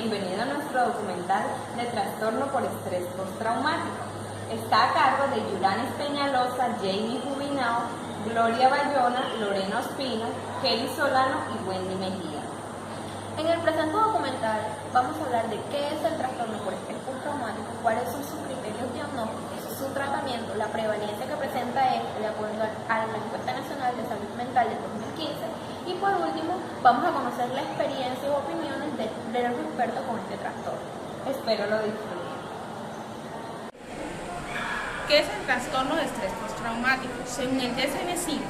bienvenido a nuestro documental de trastorno por estrés postraumático. Está a cargo de Yuranis Peñalosa, Jamie Jubinao, Gloria Bayona, Lorena Ospino, Kelly Solano y Wendy Mejía. En el presente documental vamos a hablar de qué es el trastorno por estrés postraumático, cuáles son sus criterios diagnósticos, su tratamiento, la prevalencia que presenta este de acuerdo a la Encuesta Nacional de Salud Mental de 2015 y por último vamos a conocer la experiencia y opiniones de los expertos con este trastorno. Espero lo disfruten. ¿Qué es el trastorno de estrés postraumático? Según el DSM-5,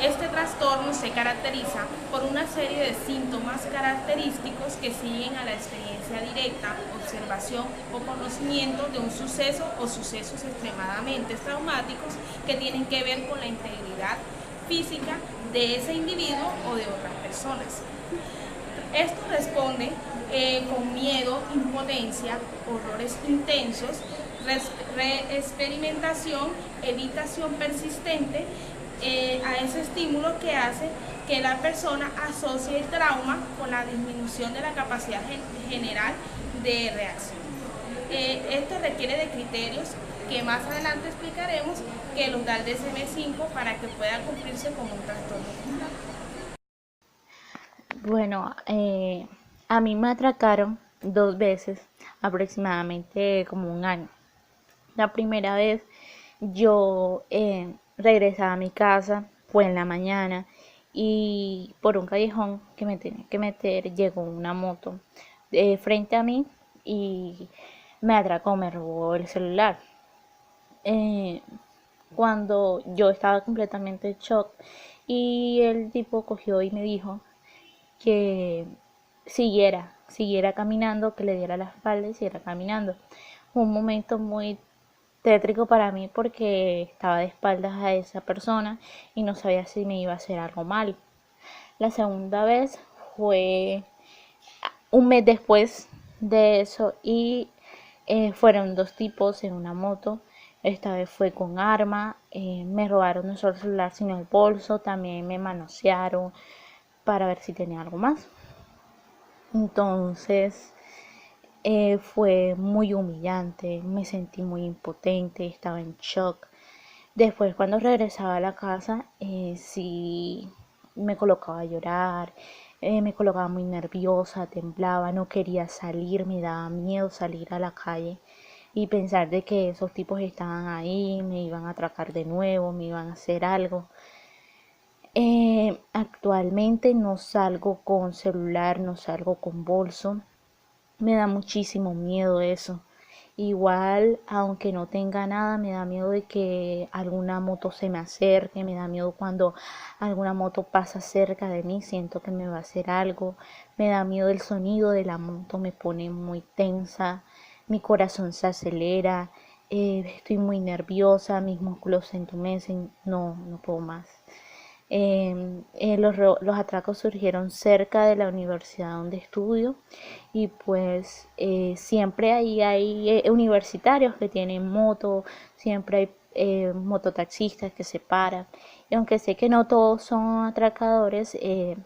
este trastorno se caracteriza por una serie de síntomas característicos que siguen a la experiencia directa, observación o conocimiento de un suceso o sucesos extremadamente traumáticos que tienen que ver con la integridad física de ese individuo o de otras personas. Esto responde con miedo, impotencia, horrores intensos, experimentación, evitación persistente a ese estímulo que hace que la persona asocie el trauma con la disminución de la capacidad general de reacción. Esto requiere de criterios que más adelante explicaremos que los da el DSM-5 para que pueda cumplirse como un trastorno. Bueno, a mí me atracaron 2 veces, aproximadamente como un año. La primera vez yo regresaba a mi casa, fue en la mañana y por un callejón que me tenía que meter llegó una moto frente a mí y me atracó, me robó el celular. Cuando yo estaba completamente en shock y el tipo cogió y me dijo que siguiera caminando, que le diera la espalda y siguiera caminando. Fue un momento muy tétrico para mí porque estaba de espaldas a esa persona y no sabía si me iba a hacer algo mal. La segunda vez fue un mes después de eso y fueron 2 tipos en una moto. Esta vez fue con arma, me robaron no solo el celular sino el bolso, también me manosearon para ver si tenía algo más. Entonces fue muy humillante, me sentí muy impotente, estaba en shock. Después cuando regresaba a la casa sí me colocaba a llorar, me colocaba muy nerviosa, temblaba, no quería salir, me daba miedo salir a la calle y pensar de que esos tipos estaban ahí, me iban a atracar de nuevo, me iban a hacer algo. Actualmente no salgo con celular, no salgo con bolso. Me da muchísimo miedo eso. Igual, aunque no tenga nada, me da miedo de que alguna moto se me acerque, me da miedo cuando alguna moto pasa cerca de mí, siento que me va a hacer algo. Me da miedo el sonido de la moto, me pone muy tensa, mi corazón se acelera, estoy muy nerviosa, mis músculos se entumecen, no puedo más. Los atracos surgieron cerca de la universidad donde estudio y pues siempre ahí hay universitarios que tienen moto, siempre hay mototaxistas que se paran y aunque sé que no todos son atracadores,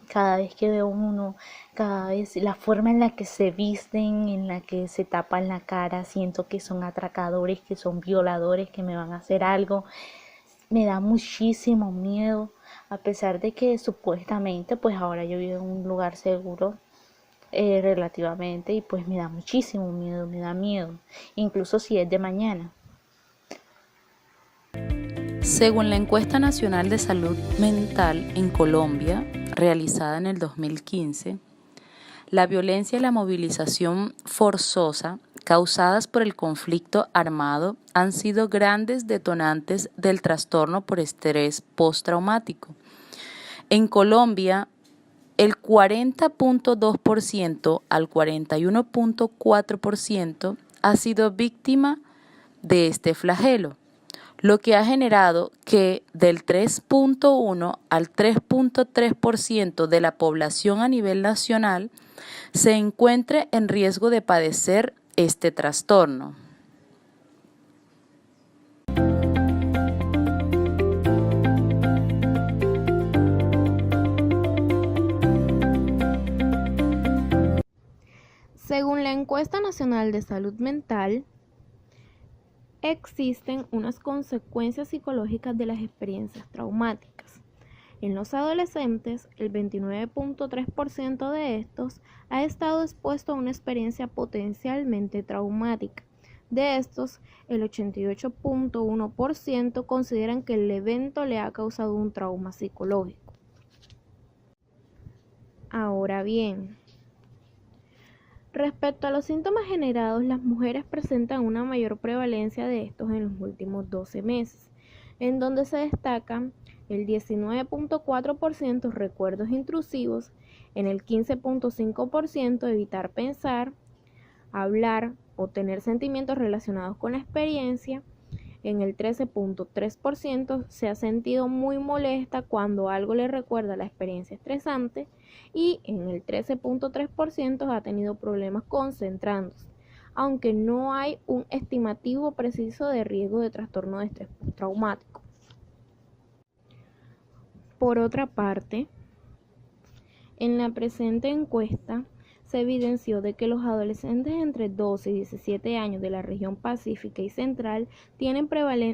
cada vez que veo uno, cada vez la forma en la que se visten, en la que se tapan la cara, siento que son atracadores, que son violadores, que me van a hacer algo. Me da muchísimo miedo, a pesar de que supuestamente pues ahora yo vivo en un lugar seguro relativamente y pues me da muchísimo miedo, me da miedo, incluso si es de mañana. Según la Encuesta Nacional de Salud Mental en Colombia, realizada en el 2015, la violencia y la movilización forzosa causadas por el conflicto armado han sido grandes detonantes del trastorno por estrés postraumático. En Colombia, el 40.2% al 41.4% ha sido víctima de este flagelo, lo que ha generado que del 3.1 al 3.3% de la población a nivel nacional se encuentre en riesgo de padecer este trastorno. Según Según la Encuesta Nacional de Salud Mental, existen unas consecuencias psicológicas de las experiencias traumáticas. En los adolescentes, el 29.3% de estos ha estado expuesto a una experiencia potencialmente traumática. De estos, el 88.1% consideran que el evento le ha causado un trauma psicológico. Ahora bien, respecto a los síntomas generados, las mujeres presentan una mayor prevalencia de estos en los últimos 12 meses, en donde se destacan el 19.4% recuerdos intrusivos, en el 15.5% evitar pensar, hablar o tener sentimientos relacionados con la experiencia, en el 13.3% se ha sentido muy molesta cuando algo le recuerda la experiencia estresante y en el 13.3% ha tenido problemas concentrándose, aunque no hay un estimativo preciso de riesgo de trastorno de estrés postraumático. Por otra parte, en la presente encuesta se evidenció de que los adolescentes entre 12 y 17 años de la región pacífica y central tienen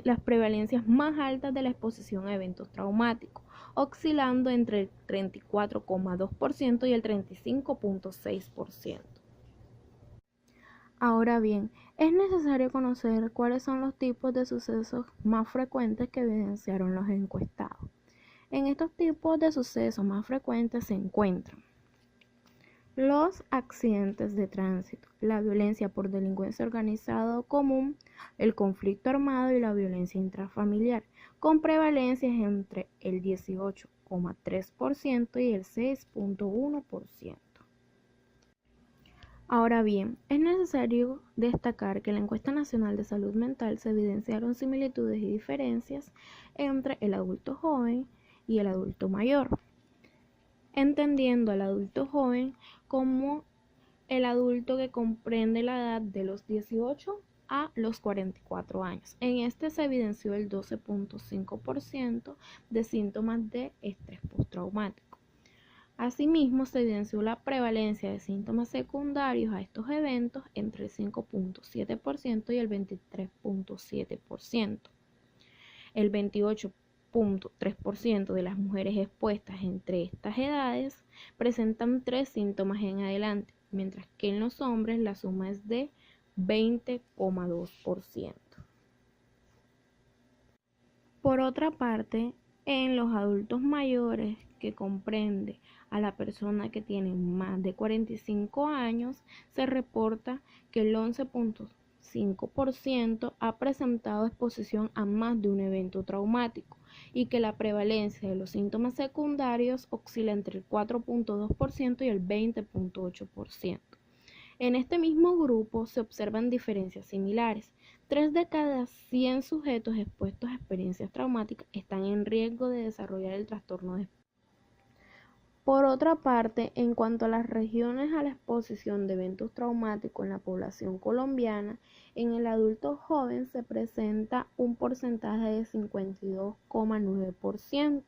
las prevalencias más altas de la exposición a eventos traumáticos, oscilando entre el 34.2% y el 35.6%. Ahora bien, es necesario conocer cuáles son los tipos de sucesos más frecuentes que evidenciaron los encuestados. En estos tipos de sucesos más frecuentes se encuentran los accidentes de tránsito, la violencia por delincuencia organizada común, el conflicto armado y la violencia intrafamiliar, con prevalencias entre el 18.3% y el 6.1%. Ahora bien, es necesario destacar que en la Encuesta Nacional de Salud Mental se evidenciaron similitudes y diferencias entre el adulto joven y el adulto mayor, entendiendo al adulto joven como el adulto que comprende la edad de los 18 a los 44 años. En este se evidenció el 12.5% de síntomas de estrés postraumático. Asimismo, se evidenció la prevalencia de síntomas secundarios a estos eventos entre el 5.7% y el 23.7%. El 28.3% de las mujeres expuestas entre estas edades presentan 3 síntomas en adelante, mientras que en los hombres la suma es de 20.2%. Por otra parte, en los adultos mayores, que comprende a la persona que tiene más de 45 años, se reporta que el 11.5% ha presentado exposición a más de un evento traumático y que la prevalencia de los síntomas secundarios oscila entre el 4.2% y el 20.8%. En este mismo grupo se observan diferencias similares. 3 de cada 100 sujetos expuestos a experiencias traumáticas están en riesgo de desarrollar el trastorno de. Por otra parte, en cuanto a las regiones a la exposición de eventos traumáticos en la población colombiana, en el adulto joven se presenta un porcentaje de 52.9%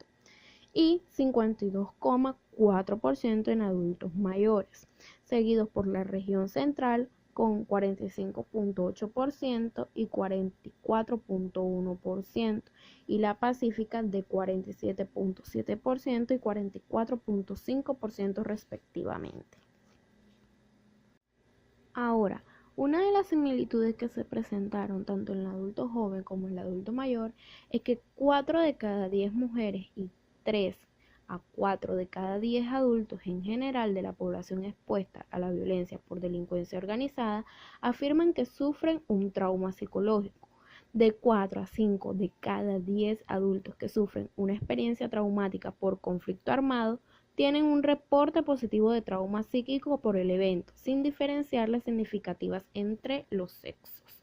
y 52.4% en adultos mayores, seguidos por la región central con 45.8% y 44.1%, y la pacífica de 47.7% y 44.5% respectivamente. Ahora, una de las similitudes que se presentaron tanto en el adulto joven como en el adulto mayor es que 4 de cada 10 mujeres y 3 a 4 de cada 10 adultos en general de la población expuesta a la violencia por delincuencia organizada afirman que sufren un trauma psicológico. De 4 a 5 de cada 10 adultos que sufren una experiencia traumática por conflicto armado tienen un reporte positivo de trauma psíquico por el evento, sin diferenciar las significativas entre los sexos,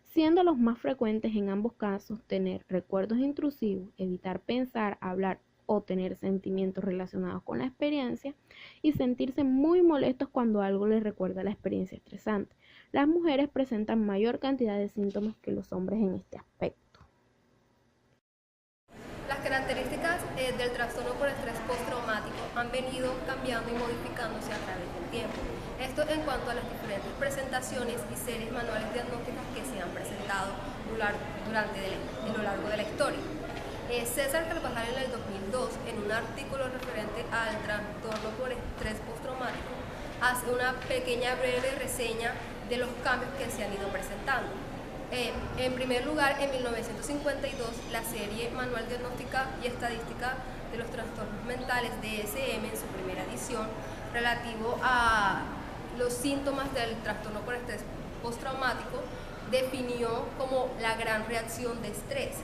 siendo los más frecuentes en ambos casos tener recuerdos intrusivos, evitar pensar, hablar o tener sentimientos relacionados con la experiencia y sentirse muy molestos cuando algo les recuerda la experiencia estresante. Las mujeres presentan mayor cantidad de síntomas que los hombres en este aspecto. Las características del trastorno por estrés postraumático han venido cambiando y modificándose a través del tiempo. Esto en cuanto a las diferentes presentaciones y series manuales diagnósticas que se han presentado en lo largo de la historia. César Carvajal en el 2002, en un artículo referente al trastorno por estrés postraumático, hace una pequeña breve reseña de los cambios que se han ido presentando. En primer lugar, en 1952, la serie Manual Diagnóstica y Estadística de los Trastornos Mentales, DSM, en su primera edición, relativo a los síntomas del trastorno por estrés postraumático, definió como la gran reacción de estrés.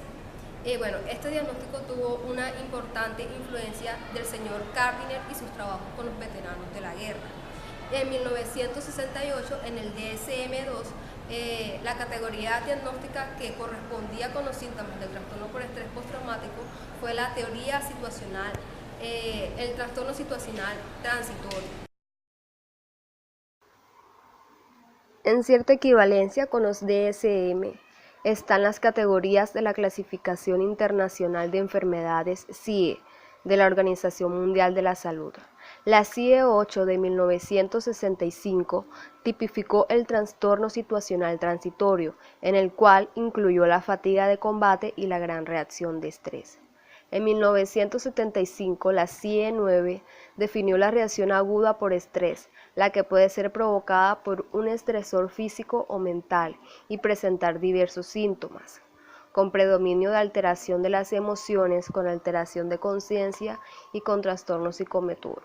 Este diagnóstico tuvo una importante influencia del señor Gardiner y sus trabajos con los veteranos de la guerra. En 1968, en el DSM-2, la categoría diagnóstica que correspondía con los síntomas del trastorno por estrés postraumático fue la teoría situacional, el trastorno situacional transitorio. En cierta equivalencia con los DSM están las categorías de la Clasificación Internacional de Enfermedades CIE de la Organización Mundial de la Salud. La CIE 8 de 1965 tipificó el trastorno situacional transitorio, en el cual incluyó la fatiga de combate y la gran reacción de estrés. En 1975, la CIE 9 definió la reacción aguda por estrés, la que puede ser provocada por un estresor físico o mental y presentar diversos síntomas, con predominio de alteración de las emociones, con alteración de conciencia y con trastorno psicomotor.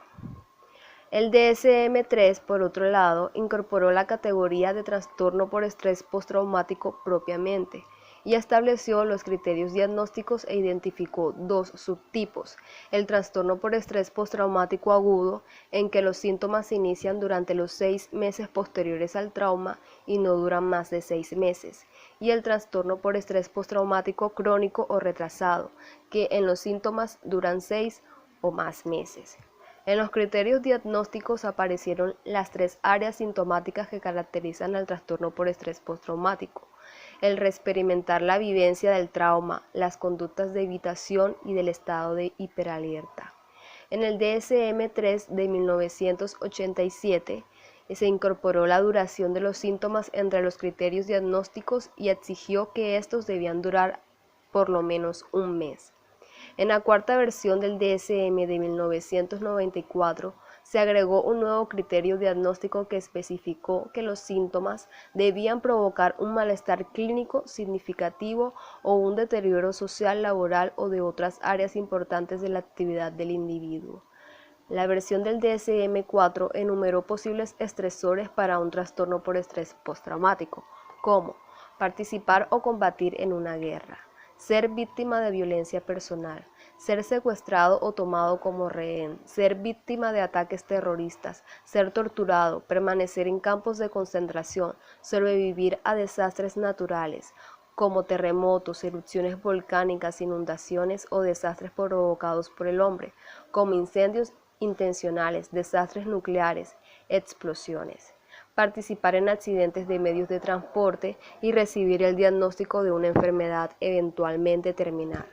El DSM-3, por otro lado, incorporó la categoría de trastorno por estrés postraumático propiamente, y estableció los criterios diagnósticos e identificó dos subtipos: el trastorno por estrés postraumático agudo, en que los síntomas se inician durante los 6 meses posteriores al trauma y no duran más de 6 meses, y el trastorno por estrés postraumático crónico o retrasado, que en los síntomas duran 6 o más meses. En los criterios diagnósticos aparecieron las 3 áreas sintomáticas que caracterizan al trastorno por estrés postraumático: el reexperimentar la vivencia del trauma, las conductas de evitación y del estado de hiperalerta. En el DSM-3 de 1987 se incorporó la duración de los síntomas entre los criterios diagnósticos y exigió que estos debían durar por lo menos un mes. En la cuarta versión del DSM de 1994 se agregó un nuevo criterio diagnóstico que especificó que los síntomas debían provocar un malestar clínico significativo o un deterioro social, laboral o de otras áreas importantes de la actividad del individuo. La versión del DSM-4 enumeró posibles estresores para un trastorno por estrés postraumático, como participar o combatir en una guerra, ser víctima de violencia personal, ser secuestrado o tomado como rehén, ser víctima de ataques terroristas, ser torturado, permanecer en campos de concentración, sobrevivir a desastres naturales, como terremotos, erupciones volcánicas, inundaciones o desastres provocados por el hombre, como incendios intencionales, desastres nucleares, explosiones. Participar en accidentes de medios de transporte y recibir el diagnóstico de una enfermedad eventualmente terminal.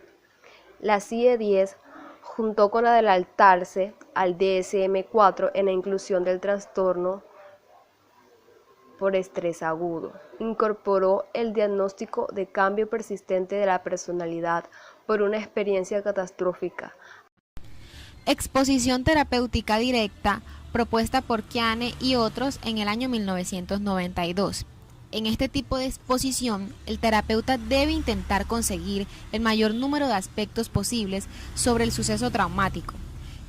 La CIE 10, junto con adelantarse al DSM-4 en la inclusión del trastorno por estrés agudo, incorporó el diagnóstico de cambio persistente de la personalidad por una experiencia catastrófica. Exposición terapéutica directa propuesta por Keane y otros en el año 1992. En este tipo de exposición, el terapeuta debe intentar conseguir el mayor número de aspectos posibles sobre el suceso traumático.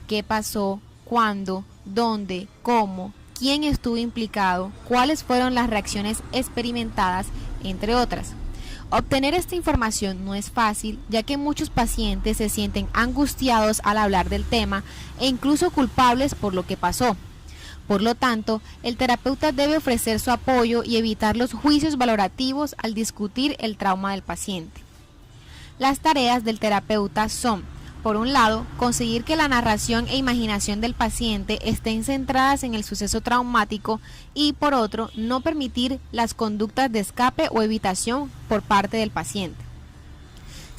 ¿Qué pasó? ¿Cuándo? ¿Dónde? ¿Cómo? ¿Quién estuvo implicado? ¿Cuáles fueron las reacciones experimentadas? Entre otras. Obtener esta información no es fácil, ya que muchos pacientes se sienten angustiados al hablar del tema e incluso culpables por lo que pasó. Por lo tanto, el terapeuta debe ofrecer su apoyo y evitar los juicios valorativos al discutir el trauma del paciente. Las tareas del terapeuta son, por un lado, conseguir que la narración e imaginación del paciente estén centradas en el suceso traumático y, por otro, no permitir las conductas de escape o evitación por parte del paciente.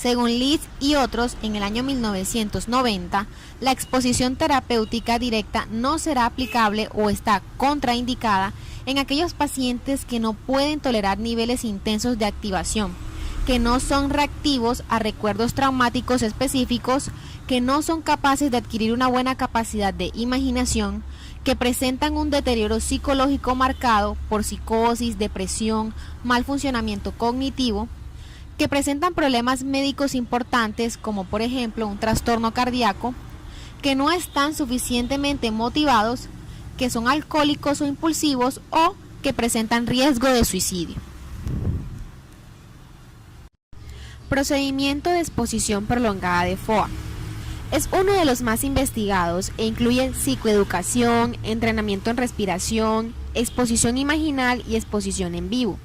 Según Leeds y otros, en el año 1990, la exposición terapéutica directa no será aplicable o está contraindicada en aquellos pacientes que no pueden tolerar niveles intensos de activación, que no son reactivos a recuerdos traumáticos específicos, que no son capaces de adquirir una buena capacidad de imaginación, que presentan un deterioro psicológico marcado por psicosis, depresión, mal funcionamiento cognitivo, que presentan problemas médicos importantes como por ejemplo un trastorno cardíaco, que no están suficientemente motivados, que son alcohólicos o impulsivos o que presentan riesgo de suicidio. Procedimiento de exposición prolongada de FOA. Es uno de los más investigados e incluye psicoeducación, entrenamiento en respiración, exposición imaginal y exposición en vivo.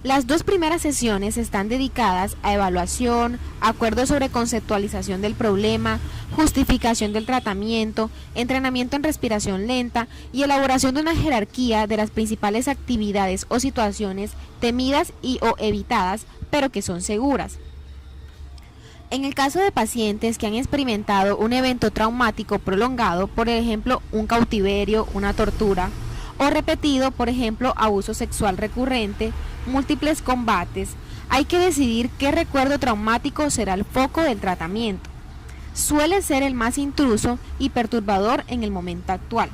Las 2 primeras sesiones están dedicadas a evaluación, acuerdo sobre conceptualización del problema, justificación del tratamiento, entrenamiento en respiración lenta y elaboración de una jerarquía de las principales actividades o situaciones temidas y o evitadas, pero que son seguras. En el caso de pacientes que han experimentado un evento traumático prolongado, por ejemplo, un cautiverio, una tortura, o repetido, por ejemplo, abuso sexual recurrente, múltiples combates, hay que decidir qué recuerdo traumático será el foco del tratamiento. Suele ser el más intruso y perturbador en el momento actual.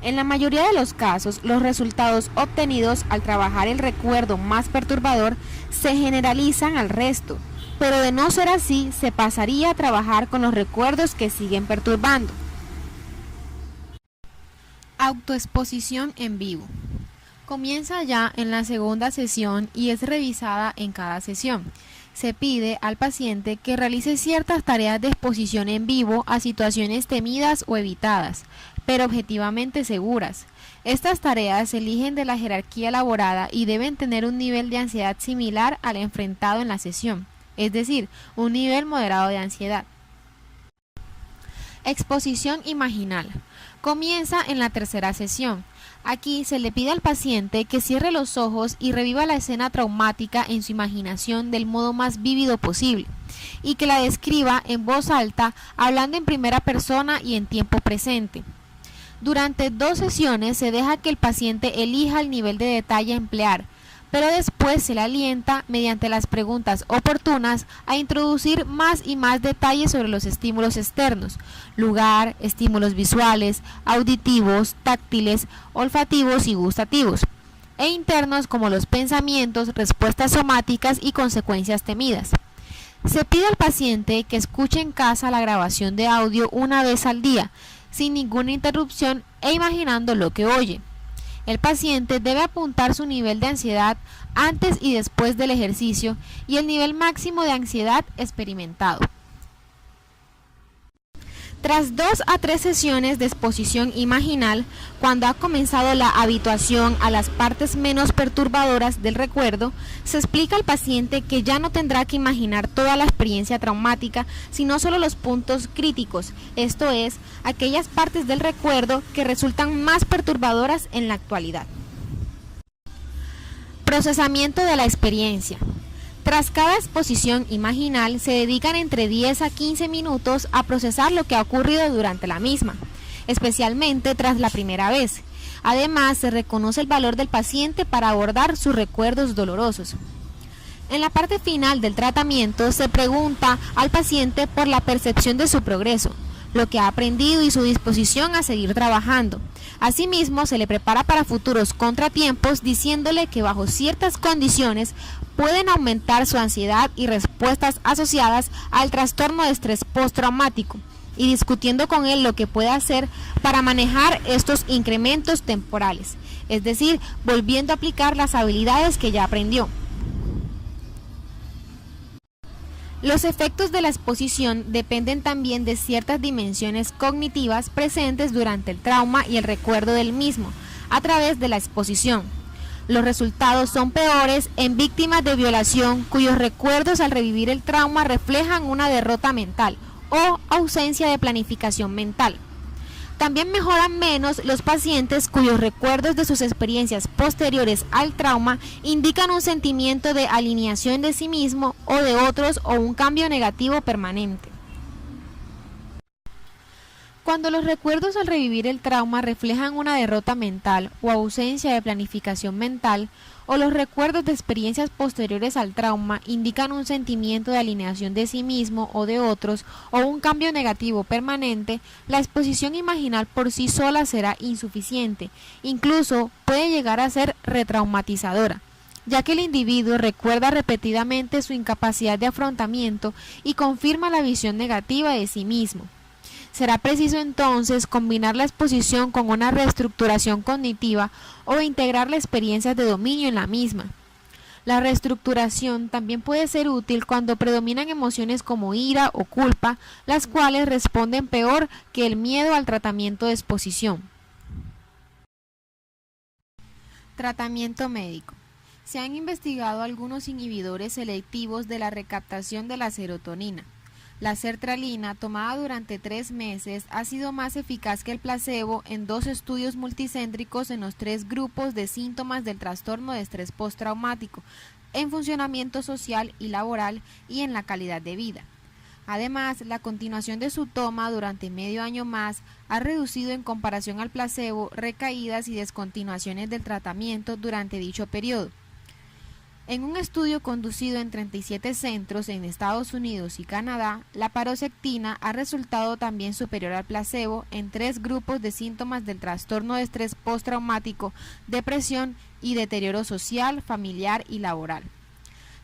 En la mayoría de los casos, los resultados obtenidos al trabajar el recuerdo más perturbador se generalizan al resto, pero de no ser así, se pasaría a trabajar con los recuerdos que siguen perturbando. Autoexposición en vivo. Comienza ya en la segunda sesión y es revisada en cada sesión. Se pide al paciente que realice ciertas tareas de exposición en vivo a situaciones temidas o evitadas, pero objetivamente seguras. Estas tareas se eligen de la jerarquía elaborada y deben tener un nivel de ansiedad similar al enfrentado en la sesión, es decir, un nivel moderado de ansiedad. Exposición imaginal. Comienza en la tercera sesión. Aquí se le pide al paciente que cierre los ojos y reviva la escena traumática en su imaginación del modo más vívido posible y que la describa en voz alta, hablando en primera persona y en tiempo presente. Durante 2 sesiones se deja que el paciente elija el nivel de detalle a emplear, pero después se le alienta, mediante las preguntas oportunas, a introducir más y más detalles sobre los estímulos externos, lugar, estímulos visuales, auditivos, táctiles, olfativos y gustativos, e internos como los pensamientos, respuestas somáticas y consecuencias temidas. Se pide al paciente que escuche en casa la grabación de audio una vez al día, sin ninguna interrupción e imaginando lo que oye. El paciente debe apuntar su nivel de ansiedad antes y después del ejercicio y el nivel máximo de ansiedad experimentado. Tras 2 a 3 sesiones de exposición imaginal, cuando ha comenzado la habituación a las partes menos perturbadoras del recuerdo, se explica al paciente que ya no tendrá que imaginar toda la experiencia traumática, sino solo los puntos críticos, esto es, aquellas partes del recuerdo que resultan más perturbadoras en la actualidad. Procesamiento de la experiencia. Tras cada exposición imaginal se dedican entre 10 a 15 minutos a procesar lo que ha ocurrido durante la misma, especialmente tras la primera vez. Además, se reconoce el valor del paciente para abordar sus recuerdos dolorosos. En la parte final del tratamiento se pregunta al paciente por la percepción de su progreso, lo que ha aprendido y su disposición a seguir trabajando. Asimismo, se le prepara para futuros contratiempos diciéndole que bajo ciertas condiciones pueden aumentar su ansiedad y respuestas asociadas al trastorno de estrés postraumático y discutiendo con él lo que puede hacer para manejar estos incrementos temporales, es decir, volviendo a aplicar las habilidades que ya aprendió. Los efectos de la exposición dependen también de ciertas dimensiones cognitivas presentes durante el trauma y el recuerdo del mismo, a través de la exposición. Los resultados son peores en víctimas de violación cuyos recuerdos al revivir el trauma reflejan una derrota mental o ausencia de planificación mental. También mejoran menos los pacientes cuyos recuerdos de sus experiencias posteriores al trauma indican un sentimiento de alineación de sí mismo o de otros o un cambio negativo permanente. Cuando los recuerdos al revivir el trauma reflejan una derrota mental o ausencia de planificación mental, o los recuerdos de experiencias posteriores al trauma indican un sentimiento de alineación de sí mismo o de otros o un cambio negativo permanente, la exposición imaginal por sí sola será insuficiente, incluso puede llegar a ser retraumatizadora, ya que el individuo recuerda repetidamente su incapacidad de afrontamiento y confirma la visión negativa de sí mismo. Será preciso entonces combinar la exposición con una reestructuración cognitiva o integrar las experiencias de dominio en la misma. La reestructuración también puede ser útil cuando predominan emociones como ira o culpa, las cuales responden peor que el miedo al tratamiento de exposición. Tratamiento médico. Se han investigado algunos inhibidores selectivos de la recaptación de la serotonina. La sertralina, tomada durante 3 meses, ha sido más eficaz que el placebo en 2 estudios multicéntricos en los 3 grupos de síntomas del trastorno de estrés postraumático, en funcionamiento social y laboral y en la calidad de vida. Además, la continuación de su toma durante medio año más ha reducido en comparación al placebo recaídas y descontinuaciones del tratamiento durante dicho periodo. En un estudio conducido en 37 centros en Estados Unidos y Canadá, la paroxetina ha resultado también superior al placebo en 3 grupos de síntomas del trastorno de estrés postraumático, depresión y deterioro social, familiar y laboral.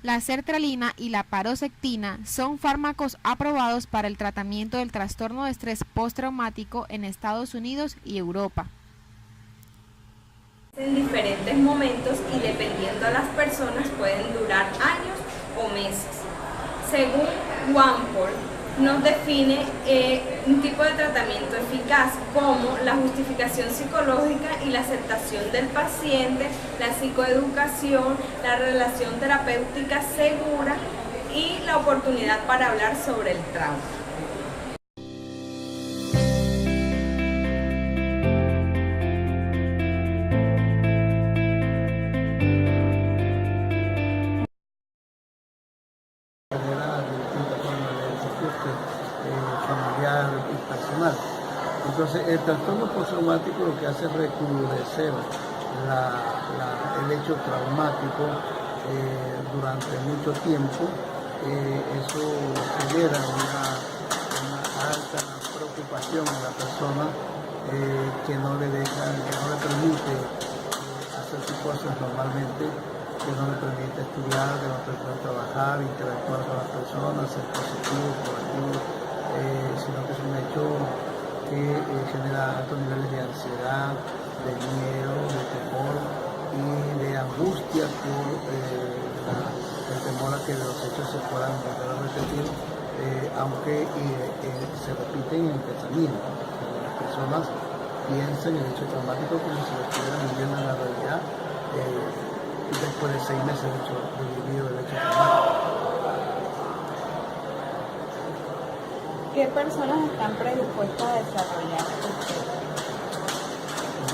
La sertralina y la paroxetina son fármacos aprobados para el tratamiento del trastorno de estrés postraumático en Estados Unidos y Europa. En diferentes momentos y dependiendo de las personas pueden durar años o meses. Según Wanport, nos define un tipo de tratamiento eficaz como la justificación psicológica y la aceptación del paciente, la psicoeducación, la relación terapéutica segura y la oportunidad para hablar sobre el trauma. Familiar y personal. Entonces, el trastorno postraumático lo que hace es recrudecer el hecho traumático durante mucho tiempo. Eso genera una alta preocupación en la persona que no le permite hacer sus cosas normalmente, que no le permite estudiar, que no le permite trabajar, interactuar con las personas, ser positivo, proactivo, sino que es un hecho que genera altos niveles de ansiedad, de miedo, de temor y de angustia por el temor a que los hechos se puedan volver a repetir, aunque se repiten en el pensamiento. Las personas piensan el hecho traumático como si lo estuvieran viviendo en la realidad después de 6 meses de vivido el hecho traumático. ¿Qué personas están predispuestas a desarrollar esto?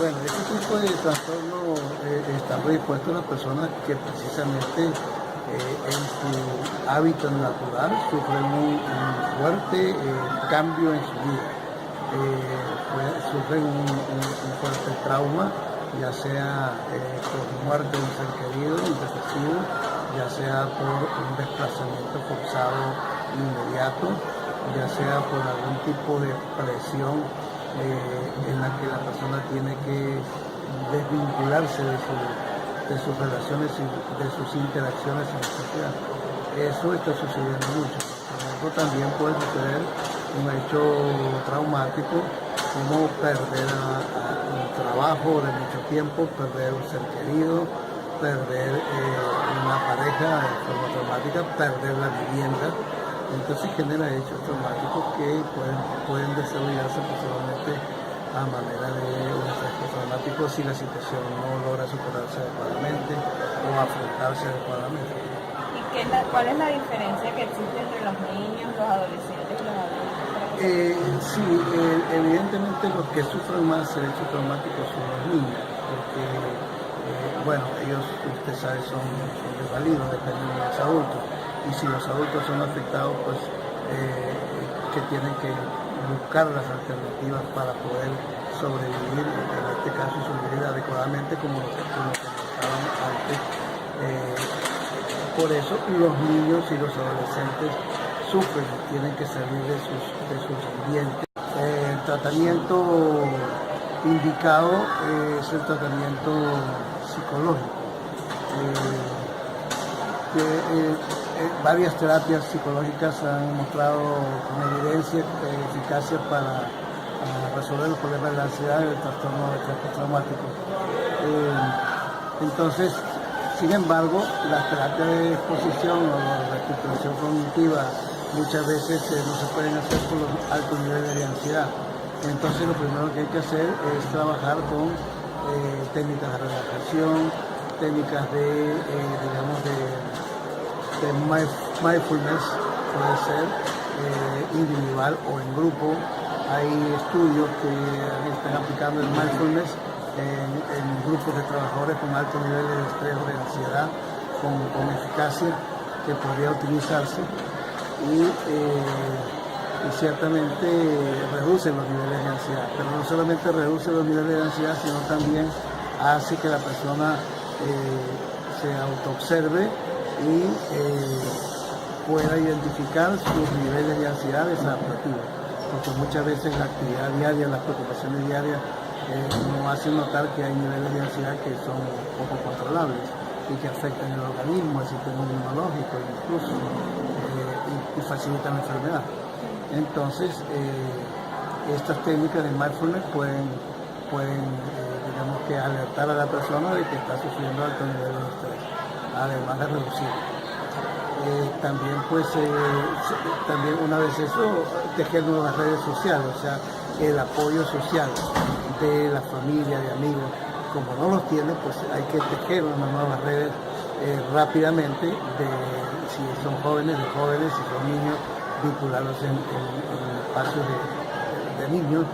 Bueno, este tipo de trastorno está predispuesto a las personas que precisamente en su hábitat natural sufren un fuerte cambio en su vida. Sufren un fuerte trauma, ya sea por muerte de un ser querido, intempestivo, ya sea por un desplazamiento forzado inmediato, ya sea por algún tipo de presión en la que la persona tiene que desvincularse de sus relaciones y de sus interacciones en la sociedad. Eso está sucediendo mucho. Por ejemplo, también puede suceder un hecho traumático como perder un trabajo de mucho tiempo, perder un ser querido, perder una pareja de forma traumática, perder la vivienda. Entonces genera hechos traumáticos que pueden desarrollarse posiblemente a manera de un estrés postraumático si la situación no logra superarse adecuadamente o afrontarse adecuadamente. ¿Y cuál es la diferencia que existe entre los niños, los adolescentes y los adultos? Sí, evidentemente los que sufren más el hecho traumático son los niños, porque ellos, usted sabe, son desvalidos, dependen de los adultos. y si los adultos son afectados, pues que tienen que buscar las alternativas para poder sobrevivir, en este caso sobrevivir adecuadamente como lo que estaban antes. Por eso los niños y los adolescentes sufren, tienen que salir de sus ambientes. El tratamiento indicado es el tratamiento psicológico. Varias terapias psicológicas han mostrado con evidencia eficacia para resolver los problemas de la ansiedad y el trastorno de estrés postraumático. Entonces, sin embargo, las terapias de exposición o de recuperación cognitiva muchas veces no se pueden hacer por los altos niveles de ansiedad. Entonces, lo primero que hay que hacer es trabajar con técnicas de relajación, técnicas de mindfulness, puede ser individual o en grupo. Hay estudios que están aplicando el mindfulness en grupos de trabajadores con altos niveles de estrés o de ansiedad con eficacia que podría utilizarse y ciertamente reduce los niveles de ansiedad, pero no solamente reduce los niveles de ansiedad, sino también hace que la persona se autoobserve y pueda identificar sus niveles de ansiedad desadaptativos, porque muchas veces la actividad diaria, las preocupaciones diarias nos hacen notar que hay niveles de ansiedad que son poco controlables y que afectan el organismo, el sistema inmunológico incluso, y facilitan la enfermedad. Entonces, estas técnicas de mindfulness pueden digamos que alertar a la persona de que está sufriendo alto nivel de estrés, además de reducir. También también una vez eso, tejer nuevas redes sociales, o sea, el apoyo social de la familia, de amigos. Como no los tiene, pues hay que tejer unas nuevas redes rápidamente, si son jóvenes, si son niños, vincularlos en espacios de niños,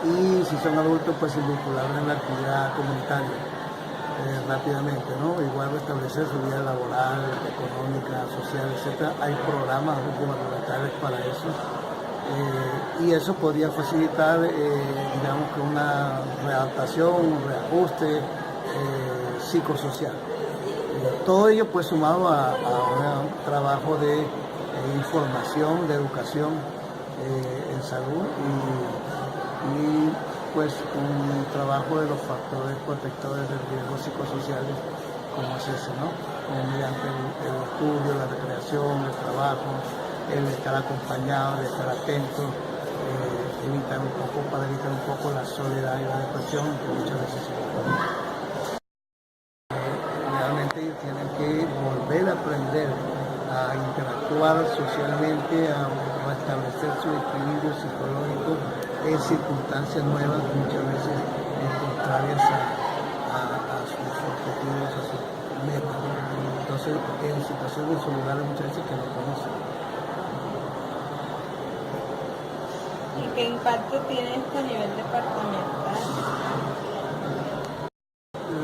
y si son adultos, pues vincularlos en la actividad comunitaria rápidamente, ¿no? Igual restablecer su vida laboral, económica, social, etc. Hay programas gubernamentales para eso, y eso podría facilitar, digamos que una readaptación, un reajuste psicosocial. Todo ello pues sumado a un trabajo de información, de educación en salud y pues un trabajo de los factores protectores de riesgos psicosociales como es ese, ¿no? Mediante el estudio, la recreación, el trabajo, el estar acompañado, el estar atento, para evitar un poco la soledad y la depresión que muchas veces se encuentran. Realmente tienen que volver a aprender a interactuar socialmente, a restablecer su equilibrio psicológico en circunstancias nuevas, muchas veces contrarias a sus objetivos, a sus metas. Entonces, en situaciones en sus lugares muchas veces que no conocen. ¿Y qué impacto tiene esto a nivel departamental?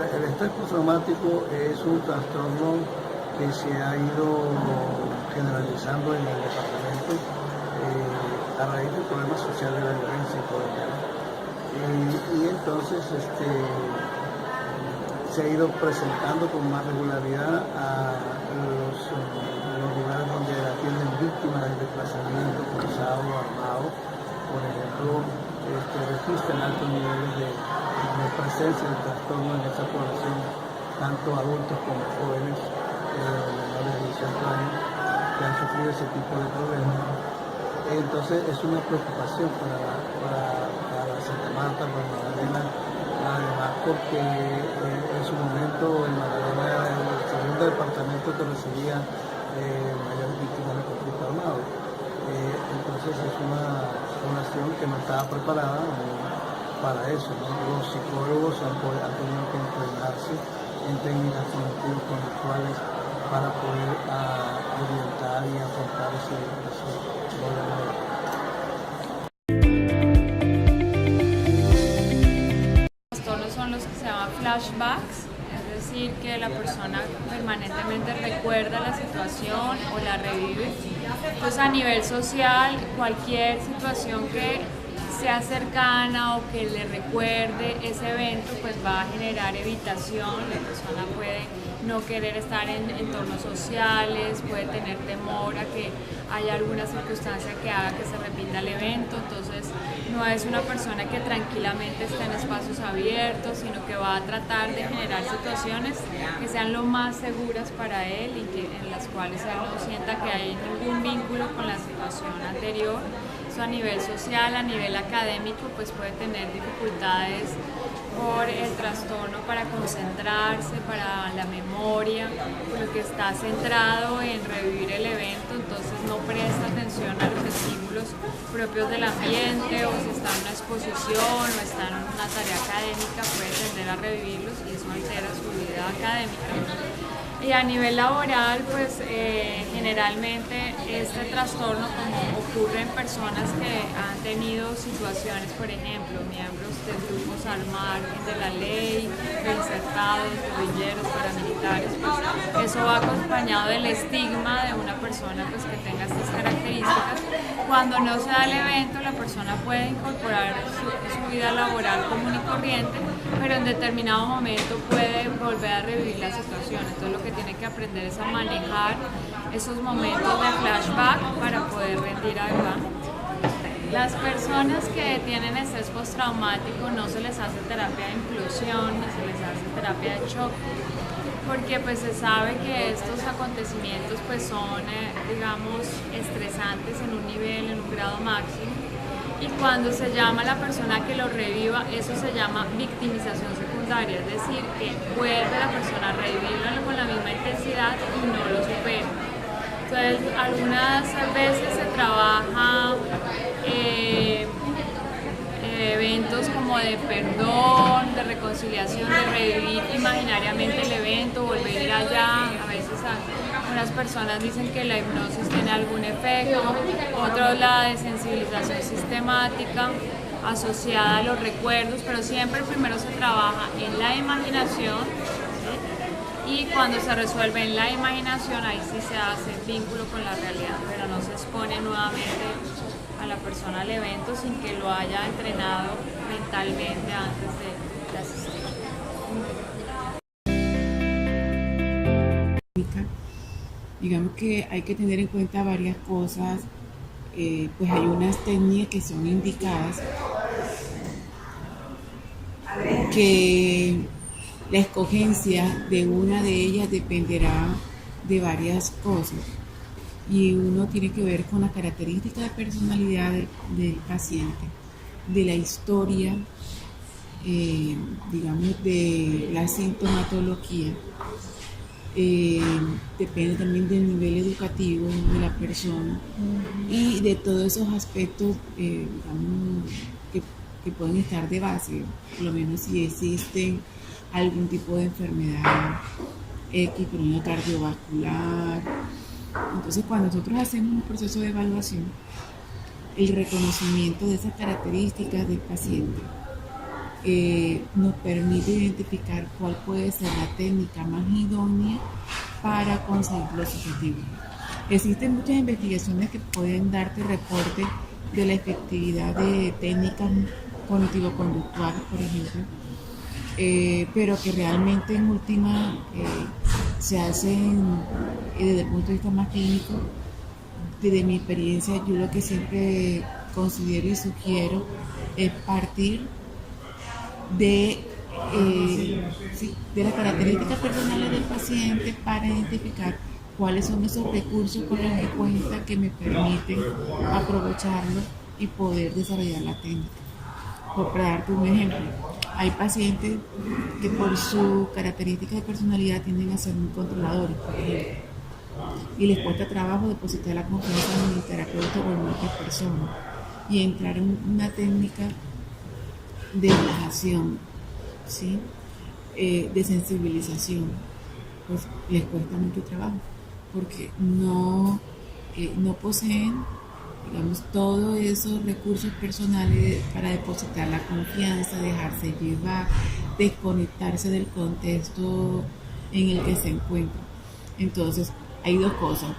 El estrés postraumático es un trastorno que se ha ido generalizando en el departamento a raíz del problema social de la violencia y todo eso. Y entonces se ha ido presentando con más regularidad a los lugares donde atienden víctimas del desplazamiento forzado o armado. Por ejemplo, registran altos niveles de presencia del trastorno en esa población, tanto adultos como jóvenes menores de 18 años que han sufrido ese tipo de problemas. Entonces es una preocupación para Santa Marta, para Magdalena, además porque en su momento en Magdalena era el segundo departamento que recibía mayores víctimas de conflicto armado. Entonces es una población que no estaba preparada para eso, ¿no? Los psicólogos han tenido que entrenarse en técnicas cognitivas conductuales para poder orientar y afrontar ese problema. Los trastornos son los que se llaman flashbacks, es decir que la persona permanentemente recuerda la situación o la revive. Entonces a nivel social, cualquier situación que sea cercana o que le recuerde ese evento, pues va a generar evitación. La persona puede no querer estar en entornos sociales, puede tener temor a que haya alguna circunstancia que haga que se repita el evento. Entonces no es una persona que tranquilamente esté en espacios abiertos, sino que va a tratar de generar situaciones que sean lo más seguras para él y en las cuales él no sienta que hay ningún vínculo con la situación anterior. Eso a nivel social, a nivel académico, pues puede tener dificultades por el trastorno para concentrarse, para la memoria, porque está centrado en revivir el evento, entonces no presta atención a los estímulos propios del ambiente, o si está en una exposición o está en una tarea académica, puede tender a revivirlos y eso altera su vida académica. Y a nivel laboral, pues generalmente este trastorno, como ocurre en personas que han tenido situaciones, por ejemplo, miembros de grupos al margen de la ley, reinsertados, guerrilleros, paramilitares, pues eso va acompañado del estigma de una persona pues, que tenga estas características. Cuando no se da el evento, la persona puede incorporar su vida laboral común y corriente, pero en determinado momento puede volver a revivir la situación. Entonces lo que tiene que aprender es a manejar esos momentos de flashback para poder rendir adecuadamente. Las personas que tienen estrés postraumático no se les hace terapia de inclusión ni se les hace terapia de shock, porque pues se sabe que estos acontecimientos pues son, digamos, estresantes en un nivel, en un grado máximo, y cuando se llama a la persona que lo reviva, eso se llama victimización secundaria, es decir, que vuelve la persona a revivirlo con la misma intensidad y no lo supera. Entonces, algunas veces se trabaja eventos como de perdón, de reconciliación, de revivir imaginariamente el evento, volver a ir allá. A veces algunas personas dicen que la hipnosis tiene algún efecto, otros la desensibilización sistemática asociada a los recuerdos, pero siempre primero se trabaja en la imaginación, ¿sí? Y cuando se resuelve en la imaginación, ahí sí se hace vínculo con la realidad, pero no se expone nuevamente a la persona al evento sin que lo haya entrenado mentalmente antes de asistir. Digamos que hay que tener en cuenta varias cosas, pues hay unas técnicas que son indicadas, que la escogencia de una de ellas dependerá de varias cosas. Y uno tiene que ver con las características de personalidad del paciente, de la historia, digamos, de la sintomatología. Depende también del nivel educativo de la persona y de todos esos aspectos, digamos, que pueden estar de base, por lo menos si existen algún tipo de enfermedad X, problema cardiovascular. Entonces, cuando nosotros hacemos un proceso de evaluación, el reconocimiento de esas características del paciente nos permite identificar cuál puede ser la técnica más idónea para conseguir los objetivos. Existen muchas investigaciones que pueden darte reporte de la efectividad de técnicas cognitivo-conductuales, por ejemplo, pero que realmente en última se hacen desde el punto de vista más clínico. Desde mi experiencia, yo lo que siempre considero y sugiero es partir de las características personales del paciente para identificar cuáles son esos recursos con los que cuenta que me permiten aprovecharlo y poder desarrollar la técnica. Para darte un ejemplo, hay pacientes que por su característica de personalidad tienden a ser muy controladores, por ejemplo, y les cuesta trabajo depositar la confianza en el terapeuta o en otra persona y entrar en una técnica de relajación, ¿sí? De sensibilización, pues les cuesta mucho trabajo porque no poseen, digamos, todos esos recursos personales para depositar la confianza, dejarse llevar, desconectarse del contexto en el que se encuentra. Entonces, hay dos cosas.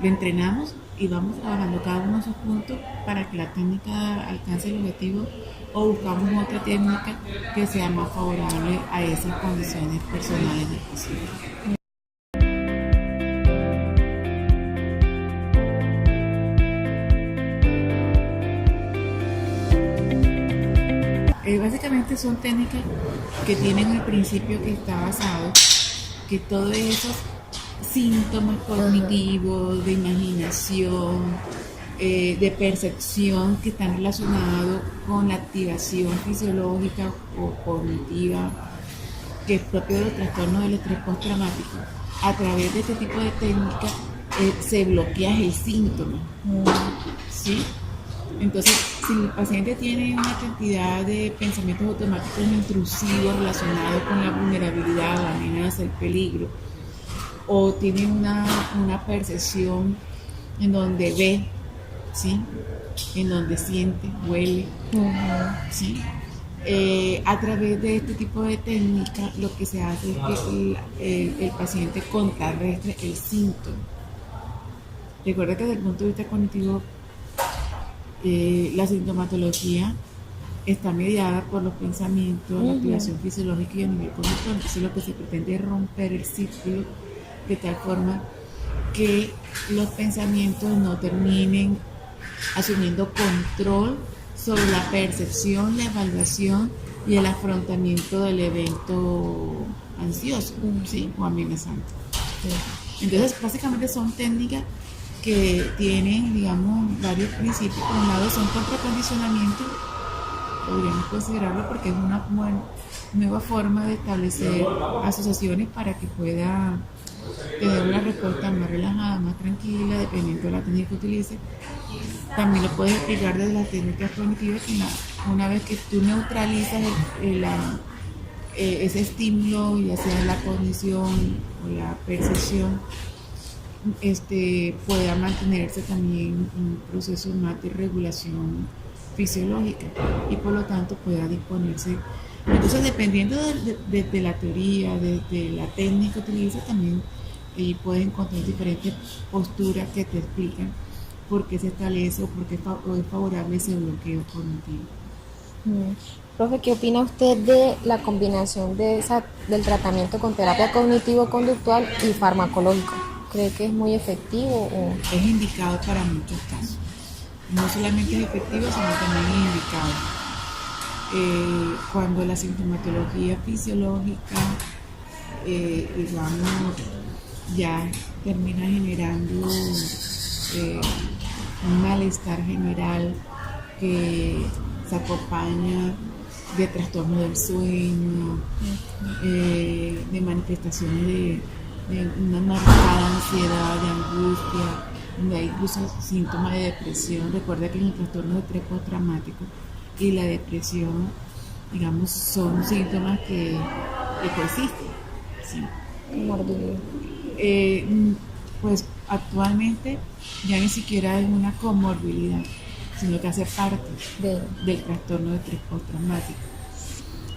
Lo entrenamos y vamos trabajando cada uno de sus puntos para que la técnica alcance el objetivo, o buscamos otra técnica que sea más favorable a esas condiciones personales del paciente. Básicamente son técnicas que tienen el principio que está basado, que todos esos síntomas cognitivos, de imaginación, de percepción que están relacionados con la activación fisiológica o cognitiva que es propio de los trastornos del estrés postraumático. A través de este tipo de técnicas se bloquea el síntoma, ¿sí? Entonces, si el paciente tiene una cantidad de pensamientos automáticos intrusivos relacionados con la vulnerabilidad, la amenaza, el peligro, o tiene una percepción en donde ve, ¿sí?, en donde siente, huele, ¿sí?, a través de este tipo de técnicas lo que se hace es que el paciente contrarrestre el síntoma. Recuerda que desde el punto de vista cognitivo, la sintomatología está mediada por los pensamientos, la activación fisiológica y a nivel conductual. Entonces lo que se pretende es romper el círculo de tal forma que los pensamientos no terminen asumiendo control sobre la percepción, la evaluación y el afrontamiento del evento ansioso, ¿sí?, o amenazante. Entonces básicamente son técnicas que tienen, digamos, varios principios. Por un lado son contracondicionamiento, podríamos considerarlo porque es una nueva forma de establecer asociaciones para que pueda tener una respuesta más relajada, más tranquila, dependiendo de la técnica que utilice. También lo puedes explicar desde las técnicas cognitivas, que una vez que tú neutralizas ese estímulo, ya sea la cognición o la percepción, pueda mantenerse también un proceso más de regulación fisiológica y por lo tanto pueda disponerse. Entonces, dependiendo de la teoría, de la técnica que utilices, también puedes encontrar diferentes posturas que te explican por qué se establece o por qué es favorable ese bloqueo cognitivo. Profe, ¿qué opina usted de la combinación del tratamiento con terapia cognitivo-conductual y farmacológico? ¿Cree que es muy efectivo? Es indicado para muchos casos. No solamente es efectivo, sino también es indicado. Cuando la sintomatología fisiológica, digamos, ya termina generando un malestar general que se acompaña de trastorno del sueño, de manifestaciones de una marcada ansiedad, de angustia, donde hay incluso síntomas de depresión. Recuerda que en el trastorno de estrés postraumático y la depresión, digamos, son síntomas que coexisten, ¿sí? Pues actualmente ya ni siquiera es una comorbilidad, sino que hace parte del trastorno de estrés postraumático.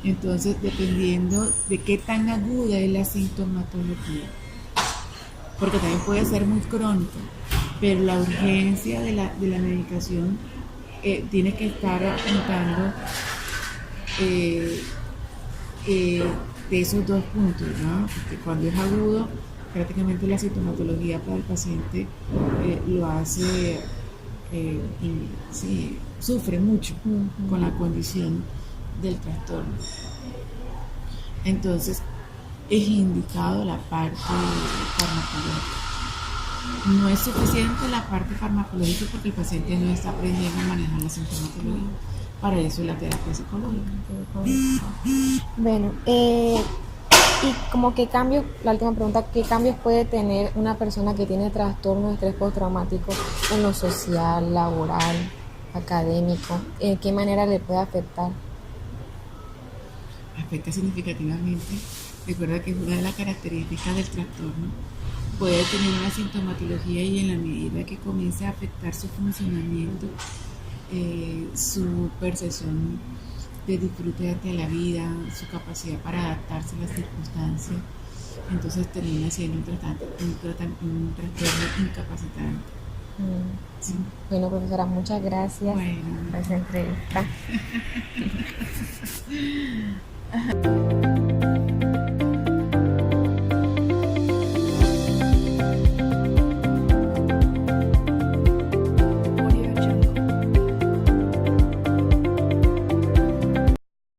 Entonces, dependiendo de qué tan aguda es la sintomatología, porque también puede ser muy crónica, pero la urgencia de la medicación tiene que estar apuntando de esos dos puntos, ¿no? Porque cuando es agudo, prácticamente la sintomatología para el paciente lo hace, sufre mucho con la condición del trastorno. Entonces, es indicado la parte farmacológica. No es suficiente la parte farmacológica porque el paciente no está aprendiendo a manejar la sintomatología. Para eso es la terapia psicológica. Bueno, y como qué cambios, la última pregunta, ¿qué cambios puede tener una persona que tiene trastorno de estrés postraumático en lo social, laboral, académico? ¿En qué manera le puede afectar? Afecta significativamente. Recuerda que es una de las características del trastorno. Puede tener una sintomatología y en la medida que comience a afectar su funcionamiento, su percepción de disfrute ante la vida, su capacidad para adaptarse a las circunstancias, entonces termina siendo un trastorno incapacitante. Sí. Bueno, profesora, muchas gracias por esa entrevista.